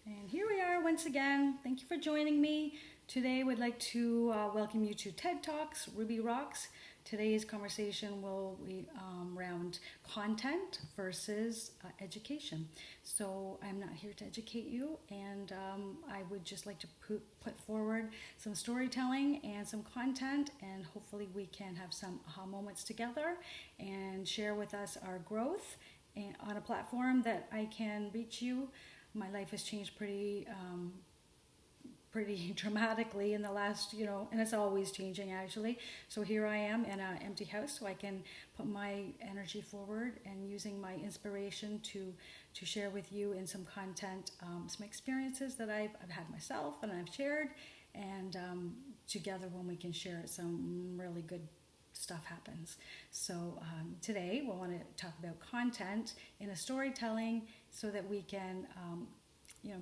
And here we are once again. Thank you for joining me. Today we'd like to welcome you to TED Talks, Ruby Rocks. Today's conversation will be around content versus education. So I'm not here to educate you, and I would just like to put forward some storytelling and some content, and hopefully we can have some aha moments together and share with us our growth and on a platform that I can reach you. My life has changed pretty dramatically in the last, and it's always changing actually. So here I am in an empty house, so I can put my energy forward and using my inspiration to share with you in some content, some experiences that I've had myself and I've shared, and together when we can share it, some really good stuff happens. So today we want to talk about content in a storytelling so that we can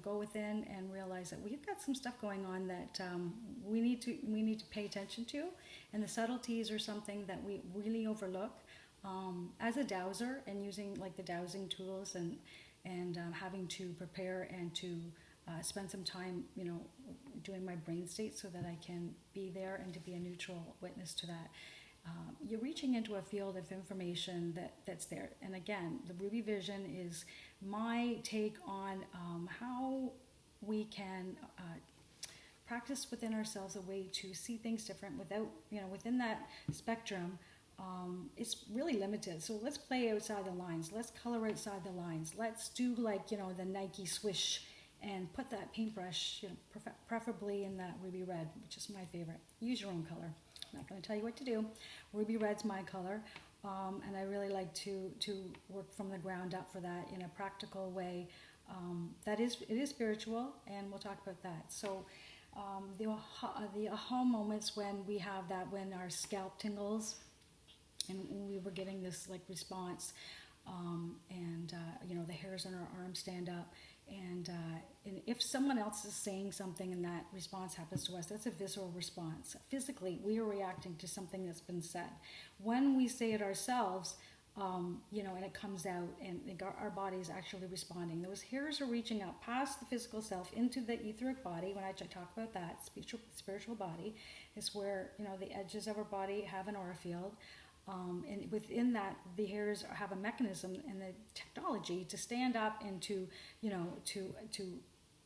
go within and realize that we've got some stuff going on that we need to pay attention to, and the subtleties are something that we really overlook as a dowser, and using like the dowsing tools and having to prepare and to spend some time doing my brain state so that I can be there and to be a neutral witness to that. You're reaching into a field of information that's there. And again, the Ruby Vision is my take on how we can practice within ourselves a way to see things different without, within that spectrum. It's really limited. So let's play outside the lines. Let's color outside the lines. Let's do like, the Nike swish and put that paintbrush, preferably in that ruby red, which is my favorite. Use your own color. I'm not going to tell you what to do. Ruby red's my color, and I really like to work from the ground up for that in a practical way. It is spiritual, and we'll talk about that. So the aha moments when we have that, when our scalp tingles, and we were getting this like response, and the hairs on our arms stand up. And if someone else is saying something and that response happens to us, that's a visceral response. Physically, we are reacting to something that's been said. When we say it ourselves, and it comes out, and our body is actually responding. Those hairs are reaching out past the physical self into the etheric body. When I talk about that, spiritual body, is where, the edges of our body have an aura field. And within that, the hairs have a mechanism and the technology to stand up and to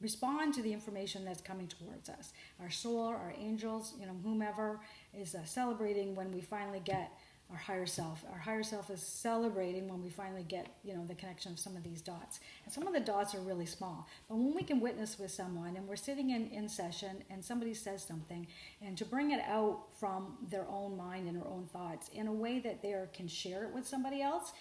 respond to the information that's coming towards us. Our soul, our angels, whomever is celebrating when we finally get our higher self. Our higher self is celebrating when we finally get, the connection of some of these dots. And some of the dots are really small. But when we can witness with someone and we're sitting in session and somebody says something, and to bring it out from their own mind and their own thoughts in a way that they can share it with somebody else,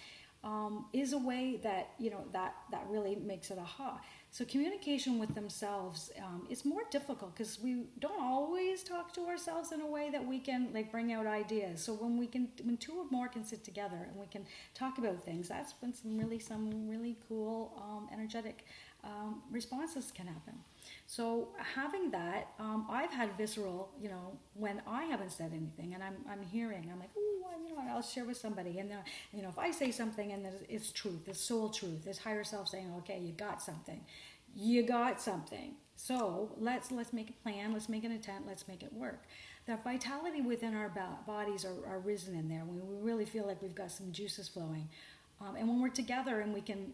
is a way that, that really makes it aha. So communication with themselves is more difficult because we don't always talk to ourselves in a way that we can like bring out ideas. So when two or more can sit together and we can talk about things, that's when some really cool energetic responses can happen. So having that, I've had visceral, when I haven't said anything and I'm hearing, I'm like, oh, I'll share with somebody, and if I say something and it's truth, it's soul truth, it's higher self saying, okay, you got something. So let's make a plan, let's make an intent, let's make it work. The vitality within our bodies are risen in there. We really feel like we've got some juices flowing. And when we're together and we can,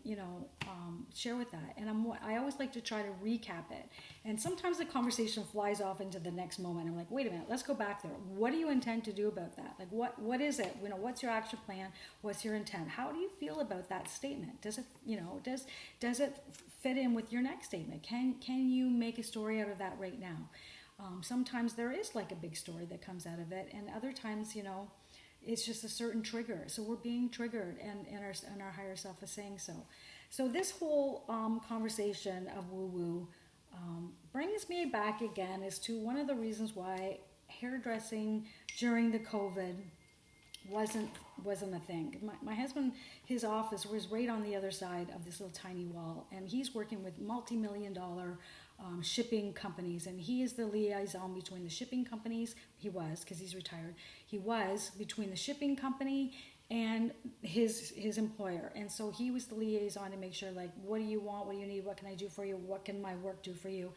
share with that. And I always like to try to recap it. And sometimes the conversation flies off into the next moment. I'm like, wait a minute, let's go back there. What do you intend to do about that? Like, what is it? What's your action plan? What's your intent? How do you feel about that statement? Does it, does it fit in with your next statement? Can you make a story out of that right now? Sometimes there is like a big story that comes out of it, and other times, it's just a certain trigger. So we're being triggered, and our higher self is saying so. So this whole conversation of woo-woo brings me back again as to one of the reasons why hairdressing during the COVID wasn't a thing. My husband, his office was right on the other side of this little tiny wall, and he's working with multi-million-dollar shipping companies, and he is the liaison between the shipping companies. He was, because he's retired. He was between the shipping company and his employer. And so he was the liaison to make sure, like, what do you want? What do you need? What can I do for you? What can my work do for you?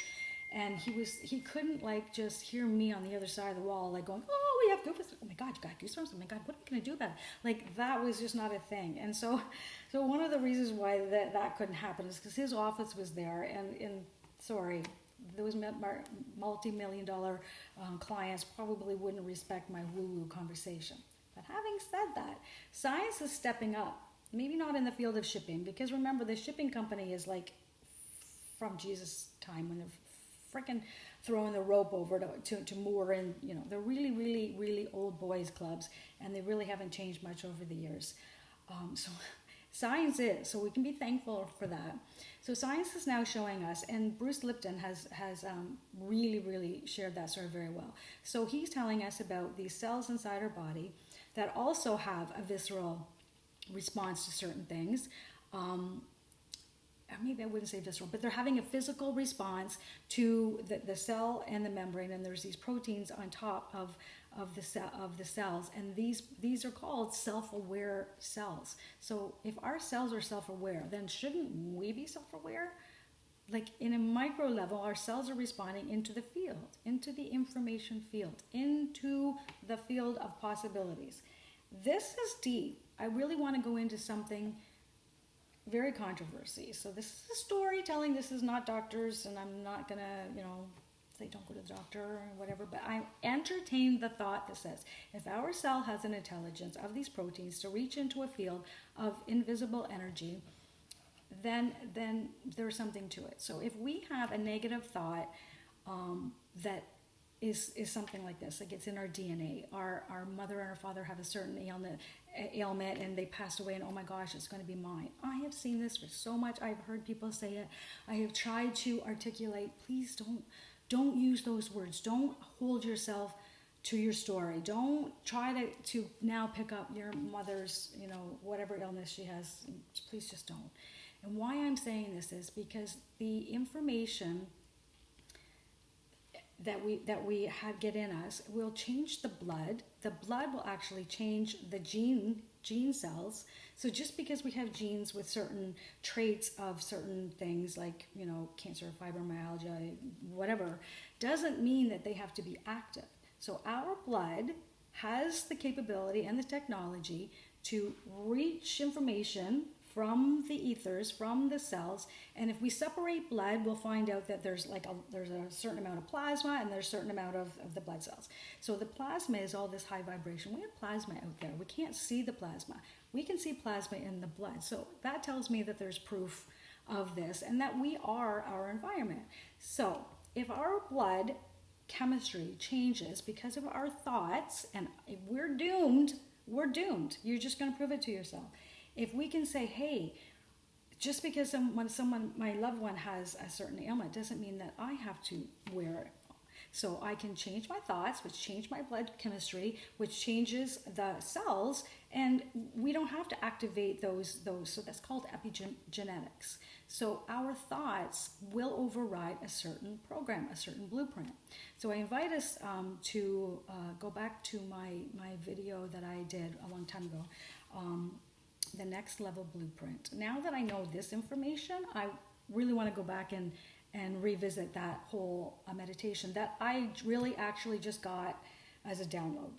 And he couldn't like just hear me on the other side of the wall, like going, oh, we have goosebumps. Oh my God, you got goosebumps. Oh my God, what are we going to do about it? Like, that was just not a thing. And so one of the reasons why that couldn't happen is because his office was there, and sorry, those multi-million-dollar clients probably wouldn't respect my woo-woo conversation. But having said that, science is stepping up. Maybe not in the field of shipping, because remember, the shipping company is like from Jesus' time, when they're freaking throwing the rope over to moor in, they're really, really, really old boys clubs, and they really haven't changed much over the years. So science is, so we can be thankful for that. So science is now showing us, and Bruce Lipton has really, really shared that story very well. So he's telling us about these cells inside our body that also have a visceral response to certain things. Maybe I wouldn't say visceral, but they're having a physical response to the cell and the membrane, and there's these proteins on top of the cells, and these are called self-aware cells. So if our cells are self-aware, then shouldn't we be self-aware? Like, in a micro level, our cells are responding into the field, into the information field, into the field of possibilities. This is deep. I really want to go into something very controversy. So this is a storytelling. This is not doctors, and I'm not going to, say don't go to the doctor or whatever, but I entertain the thought that says, if our cell has an intelligence of these proteins to reach into a field of invisible energy, then there's something to it. So if we have a negative thought that is something like this, like it's in our DNA. Our mother and our father have a certain ailment, and they passed away, and oh my gosh, it's going to be mine. I have seen this for so much. I've heard people say it. I have tried to articulate. Please don't use those words. Don't hold yourself to your story. Don't try to now pick up your mother's, whatever illness she has. Please just don't. And why I'm saying this is because the information that we get in us will change the blood. The blood will actually change the gene cells. So just because we have genes with certain traits of certain things like, cancer, fibromyalgia, whatever, doesn't mean that they have to be active. So our blood has the capability and the technology to reach information from the ethers, from the cells, and if we separate blood, we'll find out that there's a certain amount of plasma and there's a certain amount of the blood cells. So the plasma is all this high vibration. We have plasma out there. We can't see the plasma. We can see plasma in the blood. So that tells me that there's proof of this and that we are our environment. So if our blood chemistry changes because of our thoughts, and if we're doomed. You're just going to prove it to yourself. If we can say, hey, just because my loved one has a certain ailment doesn't mean that I have to wear it. So I can change my thoughts, which change my blood chemistry, which changes the cells, and we don't have to activate those. So that's called Epigen Genetics. So our thoughts will override a certain program, a certain blueprint. So I invite us to go back to my video that I did a long time ago, the next level blueprint. Now that I know this information, I really want to go back and revisit that whole meditation that I really actually just got as a download.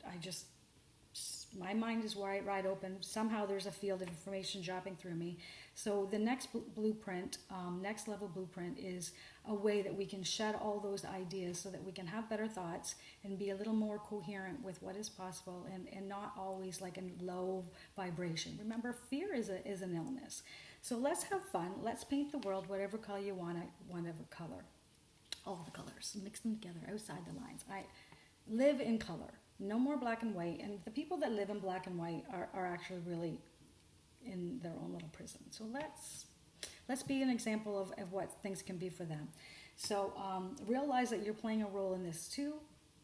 My mind is wide open. Somehow there's a field of information dropping through me. So the next blueprint, next level blueprint, is a way that we can shed all those ideas so that we can have better thoughts and be a little more coherent with what is possible and not always like a low vibration. Remember, fear is an illness. So let's have fun. Let's paint the world whatever color you want, whatever color. All the colors. Mix them together outside the lines. I live in color. No more black and white. And the people that live in black and white are actually really in their own little prison. So let's be an example of what things can be for them. So realize that you're playing a role in this too,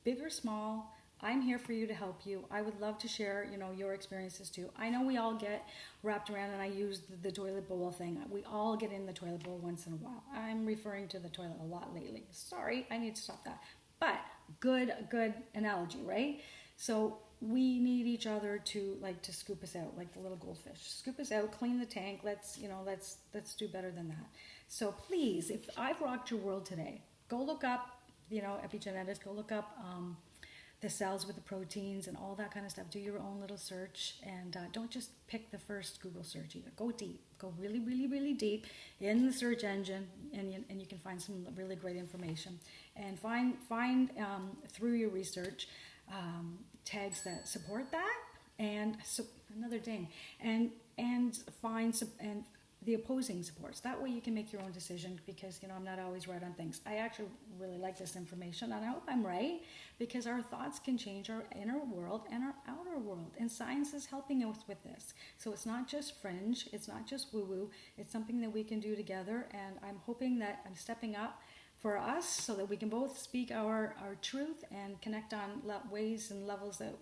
big or small. I'm here for you to help you. I would love to share, your experiences too. I know we all get wrapped around, and I use the toilet bowl thing. We all get in the toilet bowl once in a while. I'm referring to the toilet a lot lately. Sorry, I need to stop that. But good analogy, right? So we need each other to scoop us out, like the little goldfish. Scoop us out, clean the tank. Let's do better than that. So please, if I've rocked your world today, go look up, epigenetics. Go look up the cells with the proteins and all that kind of stuff. Do your own little search, and don't just pick the first Google search either. Go deep. Go really, really, really deep in the search engine, and you can find some really great information. And find through your research tags that support that, and another thing, and find and the opposing supports. That way you can make your own decision, because I'm not always right on things. I actually really like this information, and I hope I'm right, because our thoughts can change our inner world and our outer world, and science is helping us with this. So it's not just fringe, it's not just woo-woo, it's something that we can do together, and I'm hoping that I'm stepping up for us so that we can both speak our truth and connect on ways and levels that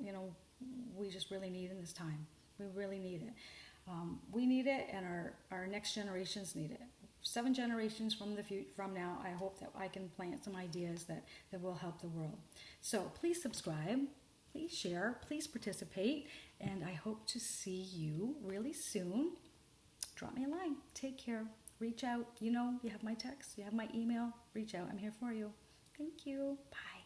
we just really need in this time. We really need it. We need it, and our next generations need it. 7 generations from now, I hope that I can plant some ideas that will help the world. So please subscribe, please share, please participate, and I hope to see you really soon. Drop me a line. Take care. Reach out. You have my text, you have my email. Reach out. I'm here for you. Thank you. Bye.